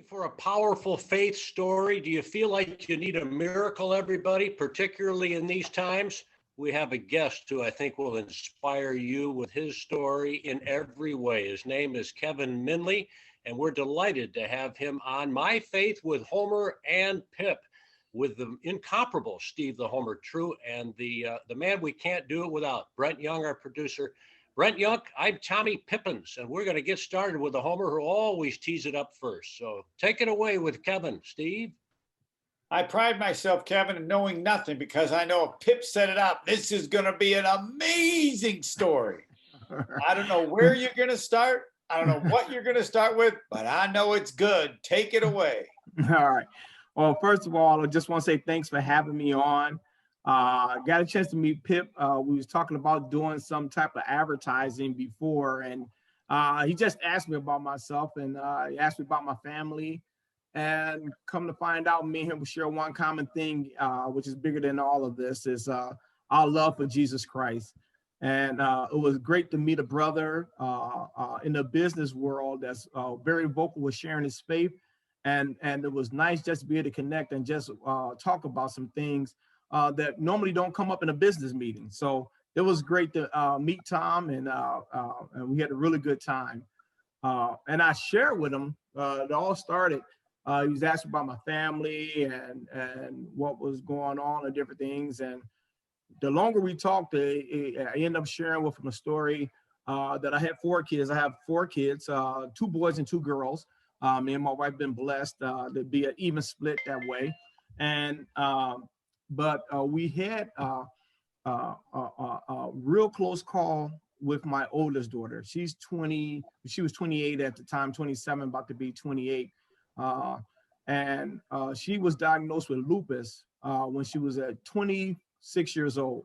For a powerful faith story, do you feel like you need a miracle, everybody, particularly in these times? We have a guest who I think will inspire you with his story in every way. His name is Kevin Minley, and we're delighted to have him on My Faith with Homer and Pip, with the incomparable Steve the Homer True, and the man we can't do it without, Brent Young, our producer. Brent Young, I'm Tommy Pippins, and we're going to get started with the Homer who always tees it up first. So take it away with Kevin, Steve. I pride myself, Kevin, in knowing nothing because I know if Pip set it up, this is going to be an amazing story. I don't know where you're going to start. I don't know what you're going to start with, but I know it's good. Take it away. All right. Well, first of all, I just want to say thanks for having me on. Got a chance to meet Pip. We was talking about doing some type of advertising before, and he just asked me about myself, and he asked me about my family, and come to find out, me and him share one common thing, which is bigger than all of this, is our love for Jesus Christ. And it was great to meet a brother in the business world that's very vocal with sharing his faith, and it was nice just to be able to connect and just talk about some things that normally don't come up in a business meeting. So it was great to meet Tom, and we had a really good time. And I shared with him, it all started, he was asking about my family and what was going on and different things. And the longer we talked, I ended up sharing with him a story that I had 4 kids. I have 4 kids, 2 boys and 2 girls. Me and my wife been blessed to be an even split that way. And but we had a real close call with my oldest daughter. She's 20, she was 28 at the time, 27, about to be 28. And she was diagnosed with lupus when she was at 26 years old.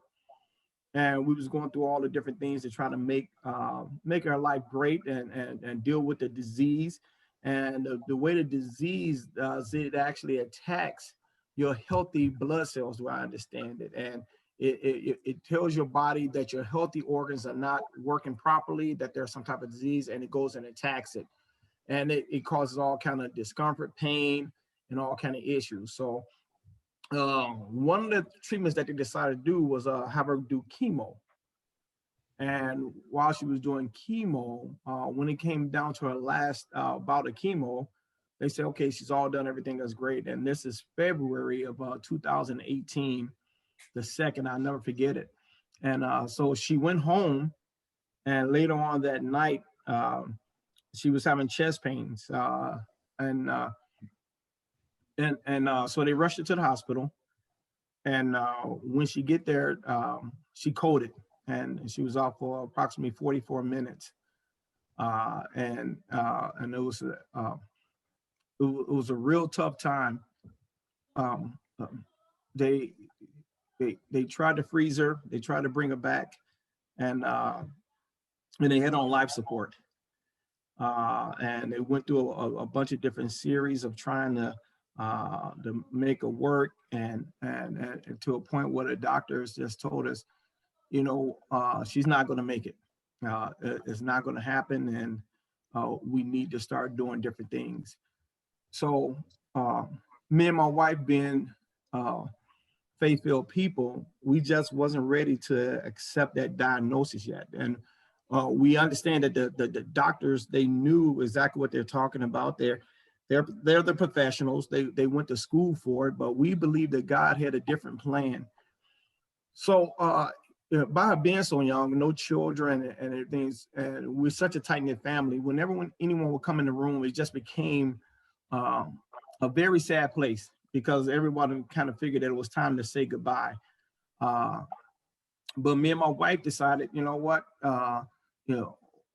And we was going through all the different things to try to make her life great and deal with the disease. And the way the disease does, it actually attacks your healthy blood cells, the way I understand it. And it tells your body that your healthy organs are not working properly, that there's some type of disease, and it goes and attacks it. And it causes all kind of discomfort, pain, and all kind of issues. So one of the treatments that they decided to do was have her do chemo. And while she was doing chemo, when it came down to her last bout of chemo, they said, okay, she's all done, everything is great. And this is February of 2018, the 2nd, I'll never forget it. And so she went home, and later on that night, she was having chest pains. So they rushed her to the hospital. And when she get there, she coded, and she was off for approximately 44 minutes. And it was a real tough time. They tried to freeze her, they tried to bring her back, and they had on life support. And they went through a bunch of different series of trying to make her work, and to a point where the doctors just told us, you know, she's not going to make it. It's not going to happen, and we need to start doing different things. So me and my wife, being faith-filled people, we just wasn't ready to accept that diagnosis yet. And we understand that the doctors, they knew exactly what they're talking about. They're the professionals. They went to school for it, but we believe that God had a different plan. So by her being so young, no children and everything, and we're such a tight-knit family, whenever anyone would come in the room, it just became a very sad place, because everyone kind of figured that it was time to say goodbye. But me and my wife decided, you know what,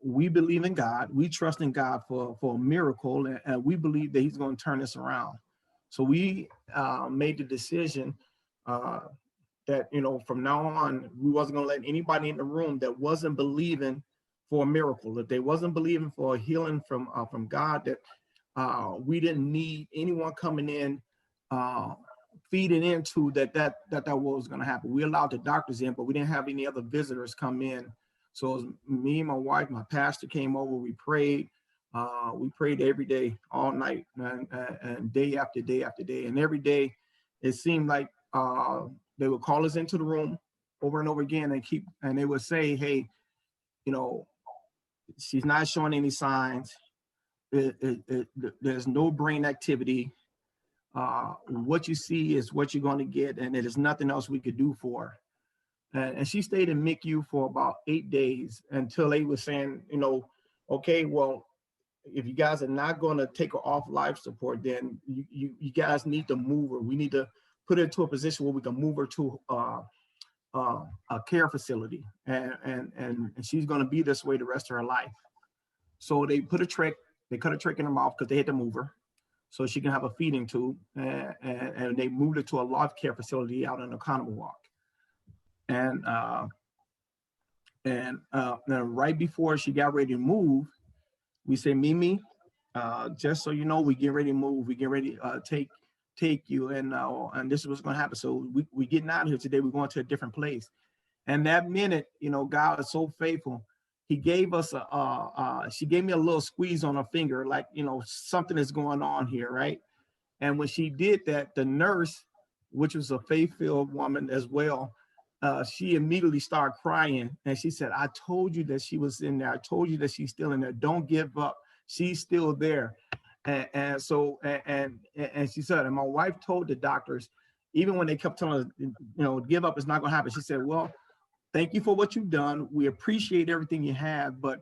we believe in God. We trust in God for a miracle, and we believe that he's going to turn this around. So we made the decision that, from now on, we wasn't going to let anybody in the room that wasn't believing for a miracle, that they wasn't believing for a healing from God, that we didn't need anyone coming in feeding into that was going to happen. We allowed the doctors in, but we didn't have any other visitors come in. So it was me and my wife, my pastor came over, we prayed, We prayed every day, all night, and day after day after day. And every day, it seemed like they would call us into the room over and over again and they would say, hey, you know, she's not showing any signs. There's no brain activity. What you see is what you're going to get, and there's nothing else we could do for her. And she stayed in MICU for about 8 days until they were saying, you know, okay, well, if you guys are not going to take her off life support, then you guys need to move her. We need to put her to a position where we can move her to a care facility, and she's going to be this way the rest of her life. So they cut a trick in her mouth because they had to move her so she can have a feeding tube, and they moved her to a life care facility out in Oconomowoc. And then right before she got ready to move, we say, Mimi, just so you know, we get ready to move. We get ready to take you, and this is what's going to happen. So we getting out of here today. We're going to a different place. And that minute, you know, God is so faithful. He gave us she gave me a little squeeze on her finger, like, you know, something is going on here, right? And when she did that, the nurse, which was a faith-filled woman as well, she immediately started crying, and she said, I told you that she was in there. I told you that she's still in there. Don't give up. She's still there. And she said, and my wife told the doctors, even when they kept telling us, you know, give up, it's not going to happen. She said, well, thank you for what you've done. We appreciate everything you have, but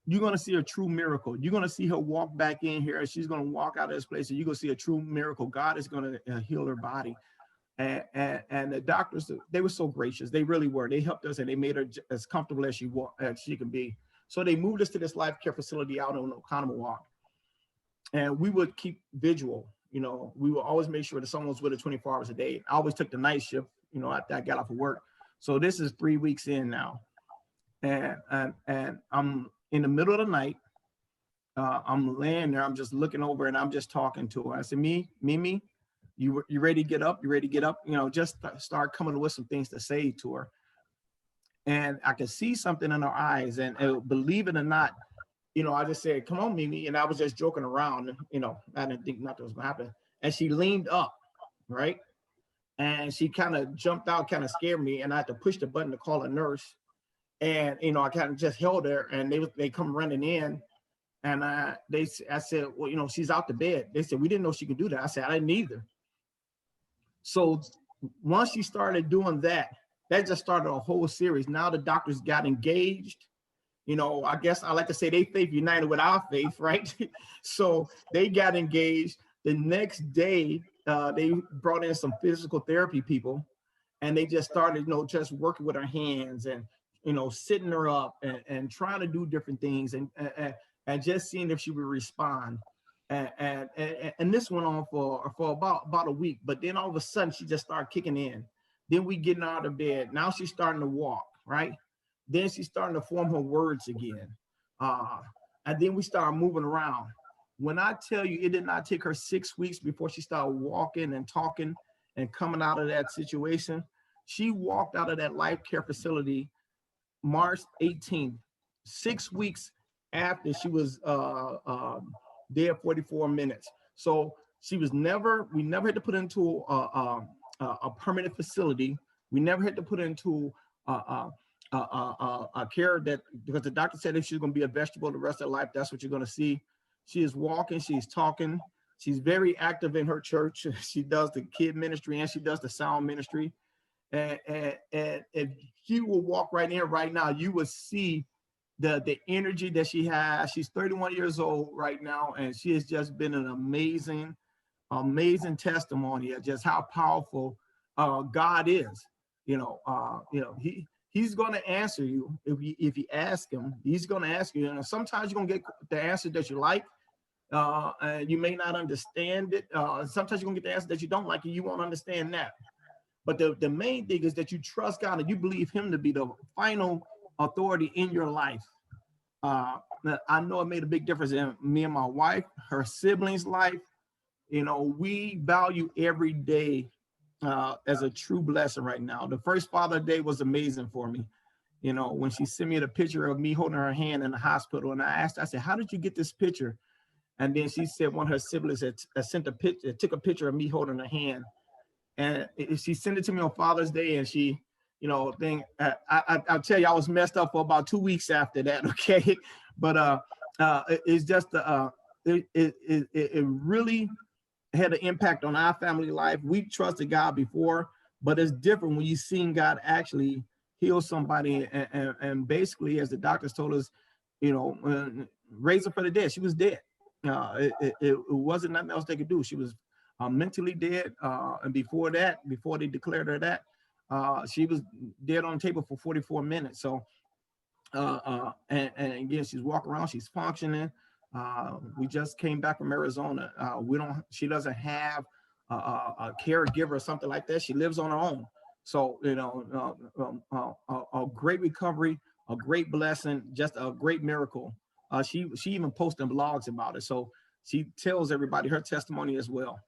you're going to see a true miracle. You're going to see her walk back in here, and she's going to walk out of this place, and you're going to see a true miracle. God is going to heal her body. And the doctors, they were so gracious. They really were. They helped us, and they made her as comfortable as she can be. So they moved us to this life care facility out on Oconomowoc. And we would keep vigil. You know, we would always make sure that someone was with her 24 hours a day. I always took the night shift, you know, after I got off of work. So this is 3 weeks in now. And I'm in the middle of the night. I'm laying there. I'm just looking over, and I'm just talking to her. I said, Mimi, you ready to get up? You ready to get up? You know, just start coming with some things to say to her. And I could see something in her eyes, and believe it or not, you know, I just said, come on, Mimi. And I was just joking around, and, you know, I didn't think nothing was gonna happen. And she leaned up, right? And she kind of jumped out, kind of scared me. And I had to push the button to call a nurse. And, you know, I kind of just held her, and they come running in. And I said, well, you know, she's out the bed. They said, we didn't know she could do that. I said, I didn't either. So once she started doing that, that just started a whole series. Now the doctors got engaged. You know, I guess I like to say they faith united with our faith, right? So they got engaged. The next day, they brought in some physical therapy people, and they just started, you know, just working with her hands and, you know, sitting her up and trying to do different things and just seeing if she would respond. And this went on for about a week, but then all of a sudden she just started kicking in. Then we getting out of bed. Now she's starting to walk, right? Then she's starting to form her words again. And then we start moving around. When I tell you, it did not take her 6 weeks before she started walking and talking and coming out of that situation. She walked out of that life care facility March 18th, 6 weeks after she was there 44 minutes. So she was we never had to put into a permanent facility. We never had to put into a care that, because the doctor said if she's going to be a vegetable the rest of her life, that's what you're going to see. She is walking, she's talking, she's very active in her church. She does the kid ministry and she does the sound ministry. And if you will walk right in right now, you will see the energy that she has. She's 31 years old right now, and she has just been an amazing testimony of just how powerful God is. He's going to answer you if you ask him. He's going to ask you, and sometimes you're going to get the answer that you like. And you may not understand it. Sometimes you're going to get the answer that you don't like, and you won't understand that. But the main thing is that you trust God and you believe him to be the final authority in your life. I know it made a big difference in me and my wife, her siblings' life. You know, we value every day as a true blessing right now. The first Father's Day was amazing for me. you know, when she sent me the picture of me holding her hand in the hospital, and I asked, I said, how did you get this picture? And then she said one of her siblings had sent a picture, took a picture of me holding her hand, and she sent it to me on Father's Day, and she, you know, I'll tell you, I was messed up for about 2 weeks after that. Okay, but it's just it really had an impact on our family life. We trusted God before, but it's different when you seen God actually heal somebody, and basically, as the doctors told us, you know, raise her from the dead. She was dead. It wasn't nothing else they could do. She was mentally dead, and before that, before they declared her that, she was dead on the table for 44 minutes. So, and again, she's walking around, she's functioning. We just came back from Arizona. She doesn't have a caregiver or something like that. She lives on her own. So, you know, a great recovery, a great blessing, just a great miracle. She even posted blogs about it. So she tells everybody her testimony as well.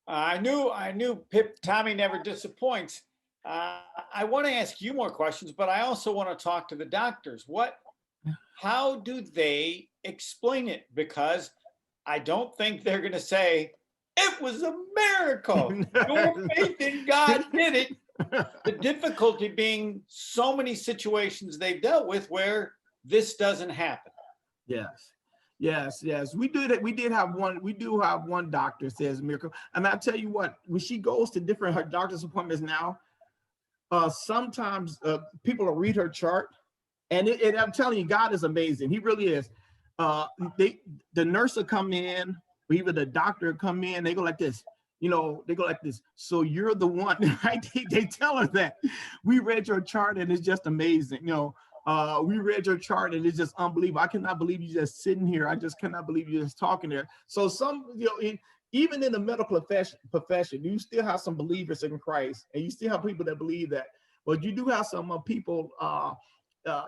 I knew Pip Tommy never disappoints. I want to ask you more questions, but I also want to talk to the doctors. How do they explain it? Because I don't think they're going to say it was a miracle. Your faith in God did it. The difficulty being so many situations they've dealt with where this doesn't happen. Yes. We do have one doctor says miracle. And I tell you what, when she goes to different her doctor's appointments now, sometimes people will read her chart, and I'm telling you, God is amazing. He really is. The nurse will come in, or even the doctor will come in, they go like this. You know, they go like this. So you're the one, right? They tell her that. We read your chart and it's just amazing. You know, we read your chart and it's just unbelievable. I cannot believe you just sitting here. I just cannot believe you just talking there. So you know, even in the medical profession, you still have some believers in Christ, and you still have people that believe that. But you do have some people,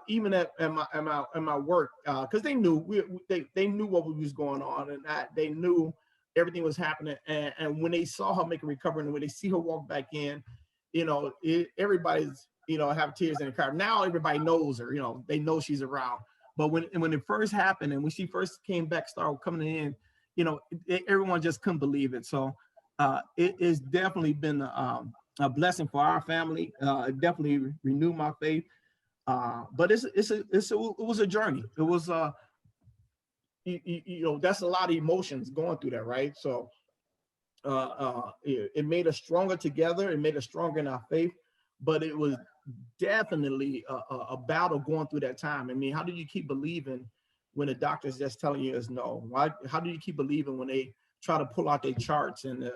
even at my work, because they knew they knew what was going on, and they knew everything was happening. And when they saw her make a recovery, and when they see her walk back in, you know, everybody's, you know, have tears in the car. Now everybody knows her. You know, they know she's around. But when it first happened, and when she first came back, started coming in, you know, everyone just couldn't believe it. So it has definitely been a blessing for our family. It definitely renewed my faith. But it was a journey. It was you know, that's a lot of emotions going through that, right? So it made us stronger together. It made us stronger in our faith. But it was definitely a battle going through that time. I mean, how do you keep believing when the doctor's just telling you is no? Why? How do you keep believing when they try to pull out their charts and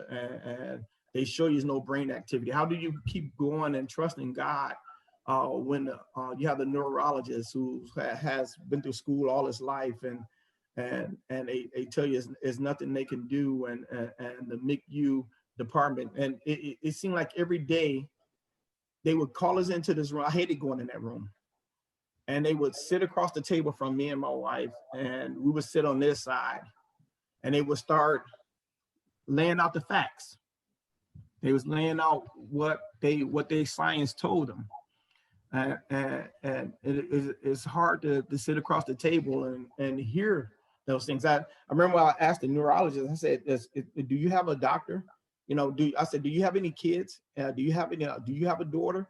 they show you no brain activity? How do you keep going and trusting God when you have the neurologist who has been through school all his life, and they tell you there's nothing they can do, and the MICU department, and it seemed like every day they would call us into this room. I hated going in that room. And they would sit across the table from me and my wife, and we would sit on this side, and they would start laying out the facts. They was laying out what their science told them. And it's hard to sit across the table and hear those things. I remember I asked the neurologist, I said, do you have a doctor? You know, I said, do you have any kids? Do you have a daughter?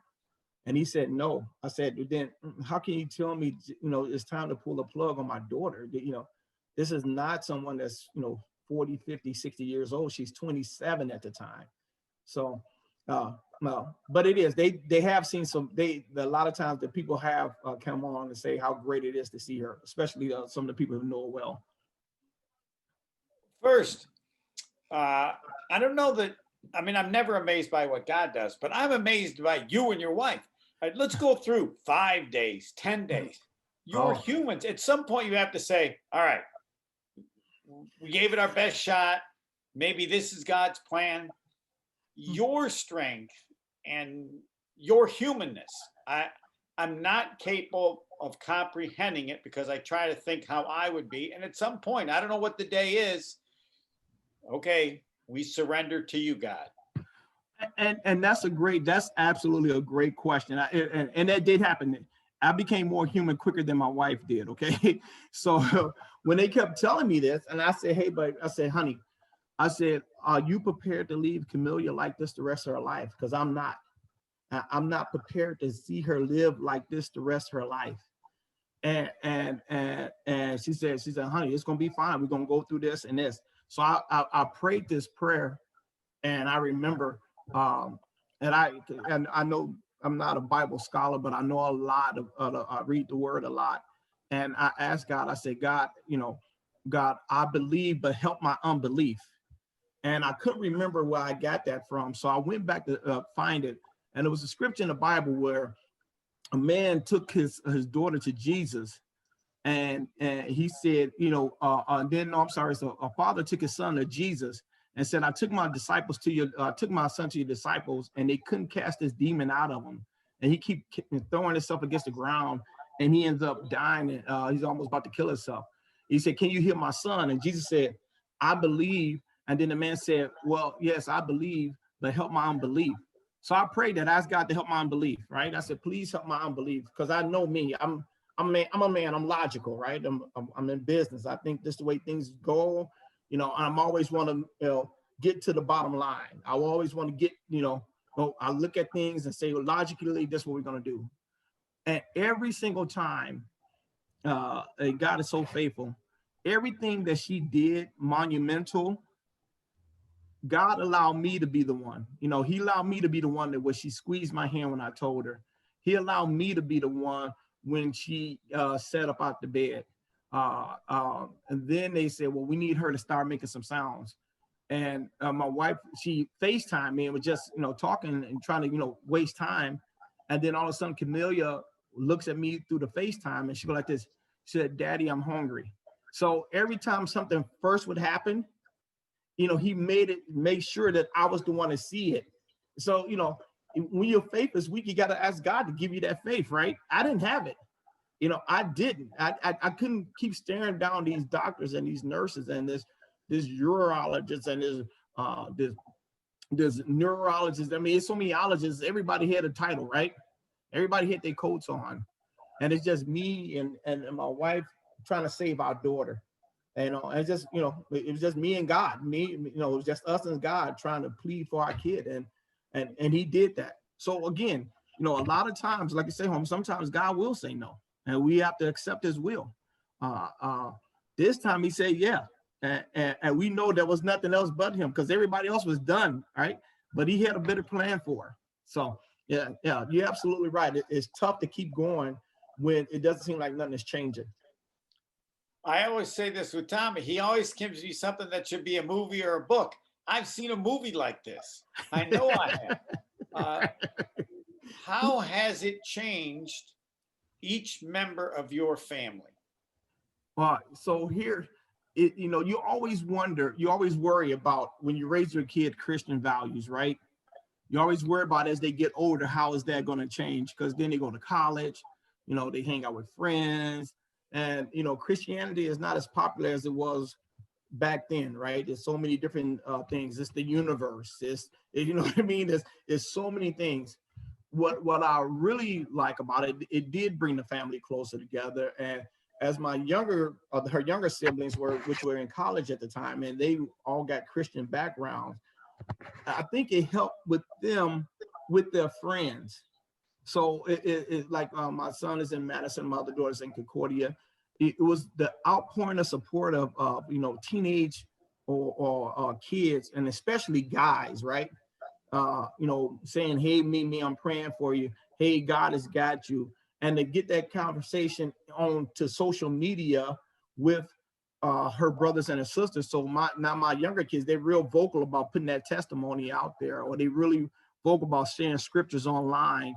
And he said, no. I said, then how can you tell me, you know, it's time to pull the plug on my daughter? You know, this is not someone that's, you know, 40, 50, 60 years old. She's 27 at the time. So, no, but it is, they have seen a lot of times that people have come on and say how great it is to see her, especially some of the people who know her well. First, I don't know that, I mean, I'm never amazed by what God does, but I'm amazed by you and your wife. All right, let's go through 5 days, 10 days. You're humans. At some point you have to say, all right, we gave it our best shot. Maybe this is God's plan. Your strength and your humanness, I'm not capable of comprehending it, because I try to think how I would be. And at some point, I don't know what the day is. Okay, we surrender to you, God. And that's absolutely a great question. And that did happen. I became more human quicker than my wife did. Okay. So when they kept telling me this, and I said, hey, but I said, honey, I said, are you prepared to leave Camellia like this the rest of her life? Because I'm not. I'm not prepared to see her live like this the rest of her life. And she said, honey, it's gonna be fine. We're gonna go through this and this. So I prayed this prayer, and I remember, and I know I'm not a Bible scholar, but I know a lot I read the Word a lot, and I asked God. I said, God, God, I believe, but help my unbelief. And I couldn't remember where I got that from, so I went back to find it, and it was a scripture in the Bible where a man took his daughter to Jesus, and he said, I'm sorry, so a father took his son to Jesus and said, I took my disciples to your, took my son to your disciples, and they couldn't cast this demon out of him. And he keep throwing himself against the ground, and he ends up dying. And he's almost about to kill himself. He said, can you heal my son? And Jesus said, I believe. And then the man said, well, yes, I believe, but help my unbelief. So I prayed that, I asked God to help my unbelief, right? I said, please help my unbelief, because I know me. I'm a man. I'm logical, right? I'm in business. I think this is the way things go. I'm always want to get to the bottom line. I always want to get, I look at things and say, well, logically, this is what we're going to do. And every single time, God is so faithful. Everything that she did, monumental, God allowed me to be the one. He allowed me to be the one that when she squeezed my hand when I told her. He allowed me to be the one when she sat up out the bed. And then they said, well, we need her to start making some sounds. And my wife, she FaceTimed me and was just, talking and trying to, waste time. And then all of a sudden, Camellia looks at me through the FaceTime and she go like this. She said, Daddy, I'm hungry. So every time something first would happen, he made sure that I was the one to see it. So, when your faith is weak, you got to ask God to give you that faith, right? I didn't have it. I didn't. I couldn't keep staring down these doctors and these nurses and this urologist and this neurologist. I mean, it's so many ologists. Everybody had a title, right? Everybody had their coats on. And it's just me and my wife trying to save our daughter. And it's just, it was just me and God. It was just us and God trying to plead for our kid. And he did that. So again, a lot of times, like you say, sometimes God will say no. And we have to accept his will. This time he said, yeah. And we know there was nothing else but him, because everybody else was done, right? But he had a better plan for her. So yeah, you're absolutely right. It's tough to keep going when it doesn't seem like nothing is changing. I always say this with Tommy. He always gives me something that should be a movie or a book. I've seen a movie like this. I know I have. How has it changed each member of your family? So here, you always wonder, you always worry about when you raise your kid Christian values, right? You always worry about as they get older, how is that going to change? Because then they go to college, they hang out with friends. And, Christianity is not as popular as it was back then, right? There's so many different things. It's the universe. You know what I mean? There's so many things. What I really like about it, it did bring the family closer together. And as my her younger siblings which were in college at the time, and they all got Christian backgrounds, I think it helped with them, with their friends. So it like my son is in Madison, my other daughter's in Concordia. It was the outpouring of support of teenage or kids, and especially guys, right? Saying, hey, me, I'm praying for you. Hey, God has got you. And to get that conversation on to social media with her brothers and her sisters. So my younger kids, they're real vocal about putting that testimony out there, or they really vocal about sharing scriptures online.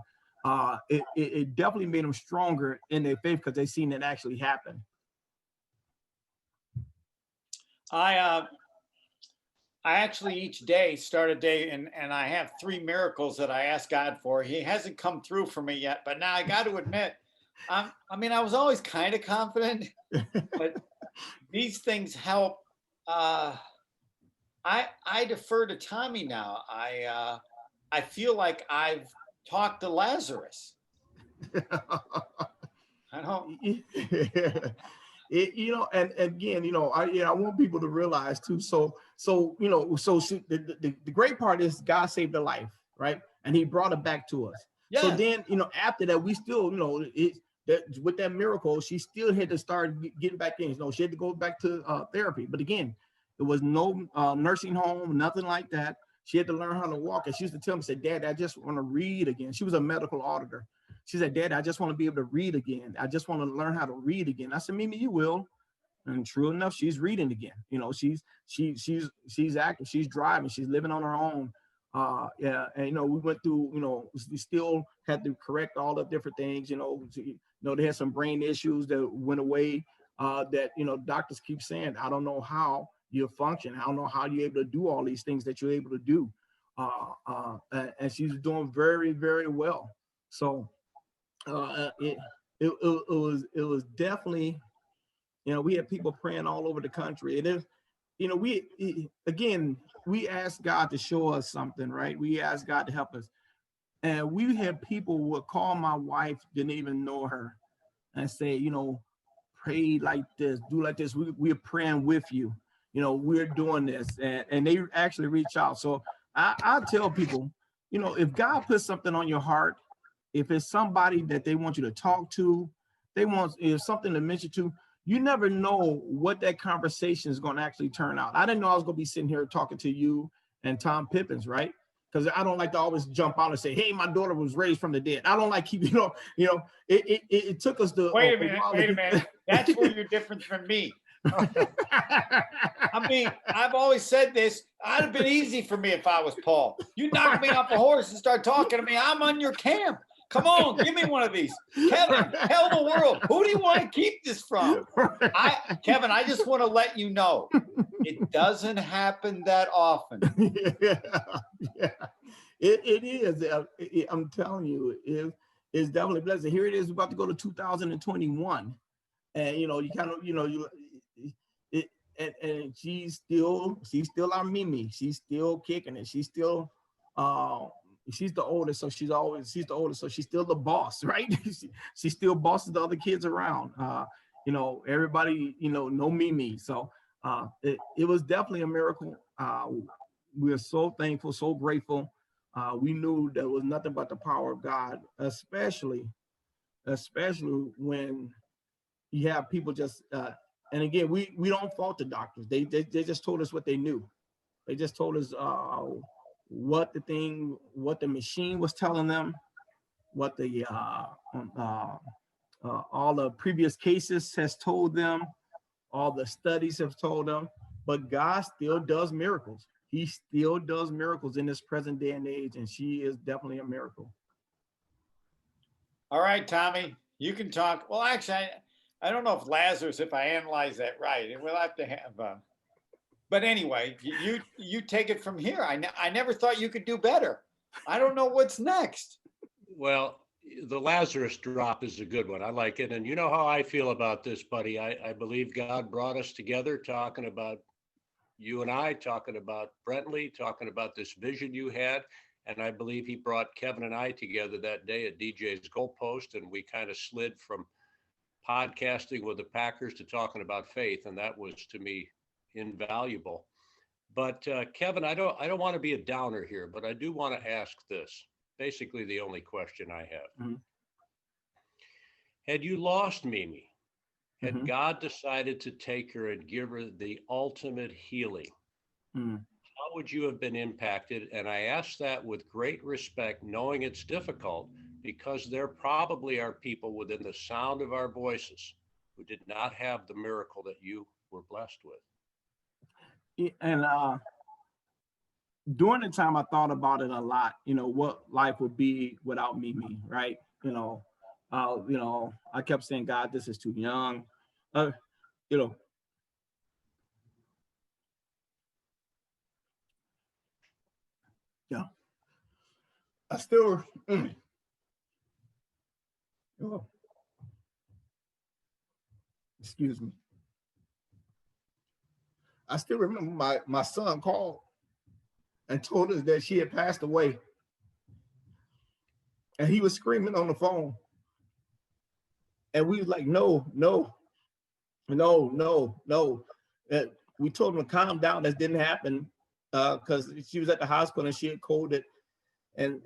It definitely made them stronger in their faith because they seen it actually happen. I actually each day start a day and I have 3 miracles that I ask God for. He hasn't come through for me yet, but now I got to admit, I was always kind of confident, but these things help. I defer to Tommy now. I feel like I've talked to Lazarus. I don't. You know, and again, you know, I want people to realize too. So you know, the great part is God saved her life, right? And He brought her back to us. So Yes. then, you know, after that, we still, you know, with that miracle, she still had to start getting back in. You know, she had to go back to therapy. But again, there was no nursing home, nothing like that. She had to learn how to walk. And she used to tell me, say, Dad, I just want to read again. She was a medical auditor. She said, Dad, I just want to be able to read again. I just want to learn how to read again. I said, Mimi, you will. And true enough, she's reading again. You know, she's active, she's driving, she's living on her own. Yeah, and you know, we went through, you know, we still had to correct all the different things, you know, they had some brain issues that went away, that, you know, doctors keep saying, I don't know how you function. I don't know how you're able to do all these things that you're able to do. And she's doing very, very well. So it was definitely, you know, we had people praying all over the country. And if, you know, we asked God to show us something, right? We asked God to help us. And we had people would call my wife, didn't even know her, and say, you know, pray like this, do like this. We're praying with you. You know, we're doing this. And they actually reach out. So I tell people, you know, if God puts something on your heart, if it's somebody that they want you to talk to, if something to mention to, you never know what that conversation is going to actually turn out. I didn't know I was going to be sitting here talking to you and Tom Pippins, right? Because I don't like to always jump out and say, "Hey, my daughter was raised from the dead." I don't like keep, you know. It took us to Wait a minute. That's where you're different from me. I mean, I've always said this. I'd have been easy for me if I was Paul. You knock me off a horse and start talking to me, I'm on your camp. Come on, give me one of these. Kevin, tell the world, who do you want to keep this from? Kevin, I just want to let you know, it doesn't happen that often. Yeah. It is. I'm telling you, it's definitely blessed. Here it is, about to go to 2021. And, you know, you kind of, you know, and she's still our Mimi. She's still kicking it. She's still, she's the oldest, so she's the oldest, so she's still the boss, right? she still bosses the other kids around. You know, everybody, you know Mimi. So it was definitely a miracle. We're so thankful, so grateful. We knew there was nothing but the power of God, especially when you have people just and again, we don't fault the doctors. They just told us what they knew. They just told us what the machine was telling them, what the all the previous cases has told them, all the studies have told them. But God still does miracles. He still does miracles in this present day and age, and she is definitely a miracle. All right, Tommy, you can talk. Well, actually, I don't know if Lazarus, if I analyze that right, and we'll have to have. But anyway, you take it from here. I never thought you could do better. I don't know what's next. Well, the Lazarus drop is a good one. I like it. And you know how I feel about this, buddy. I believe God brought us together talking about you and I, talking about Brentley, talking about this vision you had. And I believe he brought Kevin and I together that day at DJ's Goalpost. And we kind of slid from podcasting with the Packers to talking about faith. And that was, to me, invaluable. But Kevin, I don't want to be a downer here, but I do want to ask this. Basically, the only question I have. Mm-hmm. Had you lost Mimi, had mm-hmm. God decided to take her and give her the ultimate healing, mm-hmm. how would you have been impacted? And I ask that with great respect, knowing it's difficult, because there probably are people within the sound of our voices who did not have the miracle that you were blessed with. And during the time, I thought about it a lot, you know, what life would be without Mimi, right? You know, I kept saying, God, this is too young. You know, yeah. I still, oh, excuse me. I still remember my son called and told us that she had passed away. and he was screaming on the phone. And we was like, no, no, no, no, no. We told him to calm down. That didn't happen because she was at the hospital and she had coded, and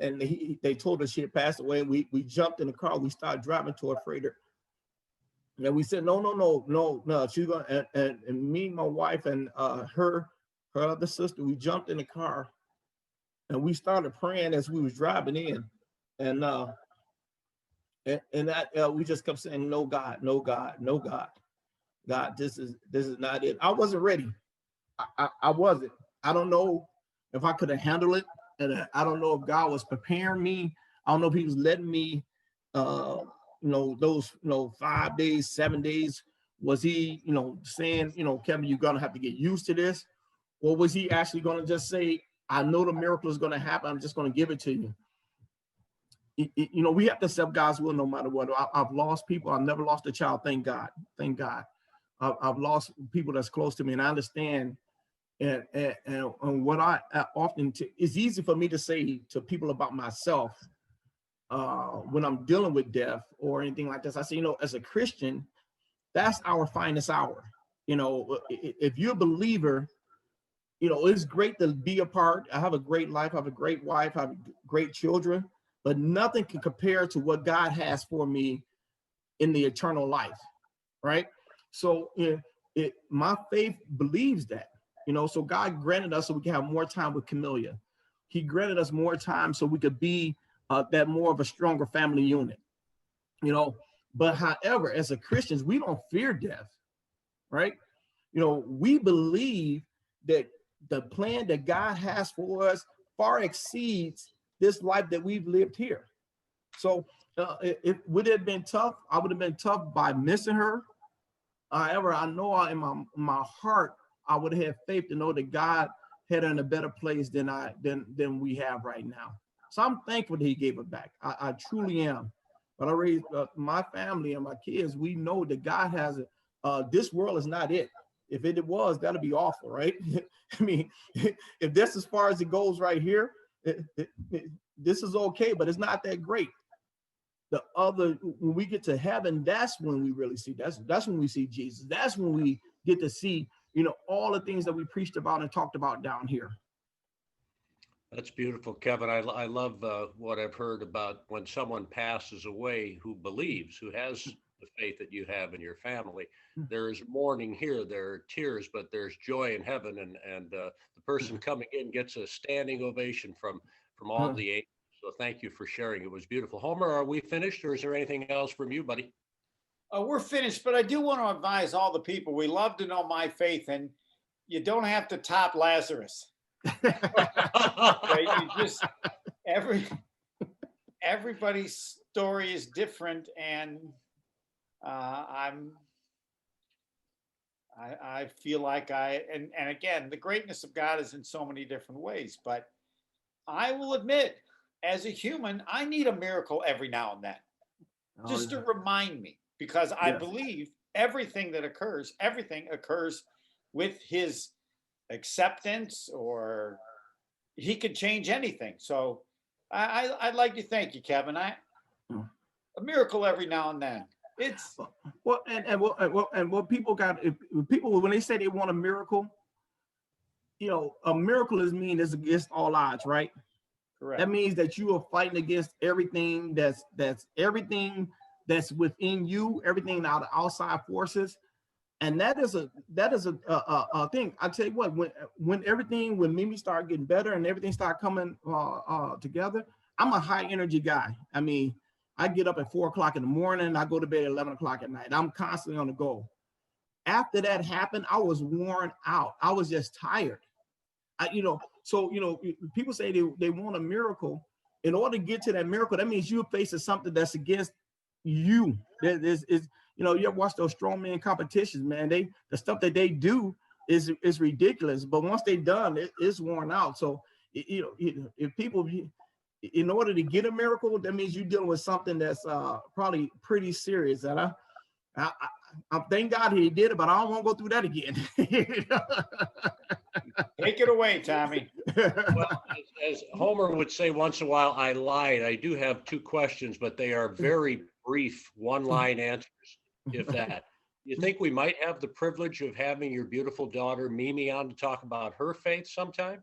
they told her she had passed away. We jumped in the car. We started driving toward Freighter. And we said, no, no, no, no, no. She's going and me, my wife, and her other sister, we jumped in the car and we started praying as we was driving in. And that we just kept saying, no, God, no, God, no, God. God, this is not it. I wasn't ready. I wasn't. I don't know if I could have handled it. And I don't know if God was preparing me. I don't know if he was letting me, those, 5 days, 7 days, was he, saying, Kevin, you're going to have to get used to this? Or was he actually going to just say, I know the miracle is going to happen. I'm just going to give it to you. We have to accept God's will no matter what. I've lost people. I've never lost a child. Thank God. Thank God. I've lost people that's close to me, and I understand. And what I often, it's easy for me to say to people about myself when I'm dealing with death or anything like this. I say, as a Christian, that's our finest hour. If you're a believer, it's great to be a part. I have a great life. I have a great wife. I have great children, but nothing can compare to what God has for me in the eternal life, right? So my faith believes that, so God granted us so we can have more time with Camellia. He granted us more time so we could be that more of a stronger family unit, But however, as a Christians, we don't fear death, right? We believe that the plan that God has for us far exceeds this life that we've lived here. So it would have been tough. I would have been tough by missing her. However, I know in my heart, I would have faith to know that God had her in a better place than we have right now. So I'm thankful that he gave it back. I truly am. But I raised my family and my kids. We know that God has it. This world is not it. If it was, that'd be awful, right? I mean, if that's as far as it goes right here, this is okay, but it's not that great. When we get to heaven, that's when we really see. That's when we see Jesus. That's when we get to see, all the things that we preached about and talked about down here. That's beautiful, Kevin. I love what I've heard about when someone passes away who believes, who has the faith that you have in your family. There is mourning here, there are tears, but there's joy in heaven, and the person coming in gets a standing ovation from all the angels. So thank you for sharing. It was beautiful. Homer, are we finished, or is there anything else from you, buddy? We're finished, but I do want to advise all the people. We love to know my faith, and you don't have to top Lazarus. You just everybody's story is different, and I feel like and again, the greatness of God is in so many different ways, but I will admit, as a human, I need a miracle every now and then, just to remind me, because I believe everything occurs with his acceptance, or he could change anything. So I'd like to thank you, Kevin. A miracle every now and then. It's what people got. People, when they say they want a miracle, a miracle means against all odds, right? Correct. That means that you are fighting against everything that's within you, everything out of outside forces. And that is a thing. I tell you what, when Mimi started getting better and everything started coming together, I'm a high energy guy. I mean, I get up at 4 o'clock in the morning. I go to bed at 11 o'clock at night. I'm constantly on the go. After that happened, I was worn out. I was just tired. People say they want a miracle. In order to get to that miracle, that means you're facing something that's against you. You ever watch those strongman competitions, man? The stuff that they do is ridiculous, but once they're done, it's worn out. So, if people, in order to get a miracle, that means you're dealing with something that's probably pretty serious. And I thank God he did it, but I don't want to go through that again. Take it away, Tommy. Well, as Homer would say once in a while, I lied. I do have two questions, but they are very brief, one-line answers, if that. You think we might have the privilege of having your beautiful daughter Mimi on to talk about her faith sometime?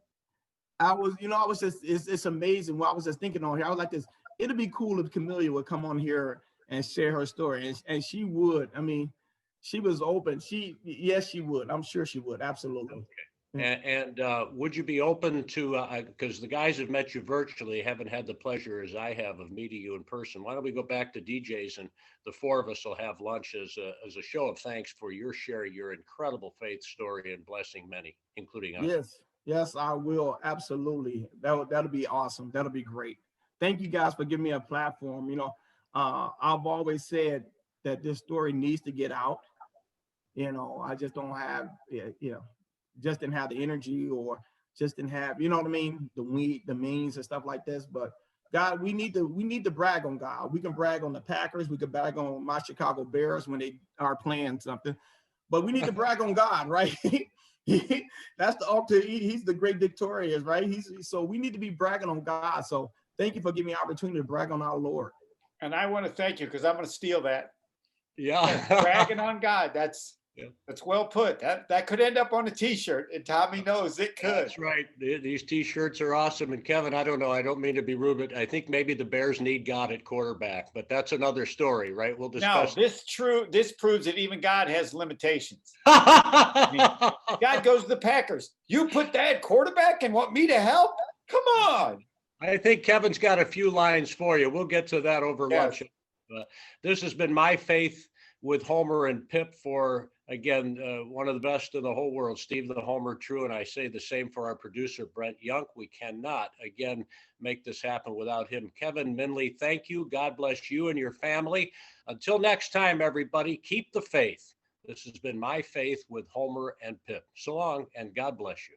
I was just, it's amazing. What I was just thinking on here, I was like this, it'd be cool if Camellia would come on here and share her story. And she would. I mean, she was open. Yes, she would. I'm sure she would. Absolutely. And would you be open to, because the guys have met you virtually, haven't had the pleasure as I have of meeting you in person. Why don't we go back to DJ's and the four of us will have lunch as a show of thanks for your sharing your incredible faith story and blessing many, including us. Yes, I will. Absolutely. That'll be awesome. That'll be great. Thank you guys for giving me a platform. I've always said that this story needs to get out. I just don't have, just didn't have the energy or just didn't have, you know what I mean? The means and stuff like this. But God, we need to brag on God. We can brag on the Packers. We can brag on my Chicago Bears when they are playing something, but we need to brag on God, right? That's the ultimate. He's the great victorious, right? So we need to be bragging on God. So thank you for giving me an opportunity to brag on our Lord. And I want to thank you because I'm going to steal that. Yeah. Bragging on God. That's well put. That could end up on a t-shirt, and Tommy knows it could. That's right. These t-shirts are awesome. And Kevin, I don't know, I don't mean to be rude, but I think maybe the Bears need God at quarterback, but that's another story, right? We'll discuss. No, this proves that even God has limitations. I mean, God goes to the Packers. You put that quarterback and want me to help? Come on. I think Kevin's got a few lines for you. We'll get to that over lunch. This has been My Faith with Homer and Pip for, again, one of the best in the whole world, Steve the Homer True. And I say the same for our producer, Brent Young. We cannot, again, make this happen without him. Kevin Minley, thank you. God bless you and your family. Until next time, everybody, keep the faith. This has been My Faith with Homer and Pip. So long, and God bless you.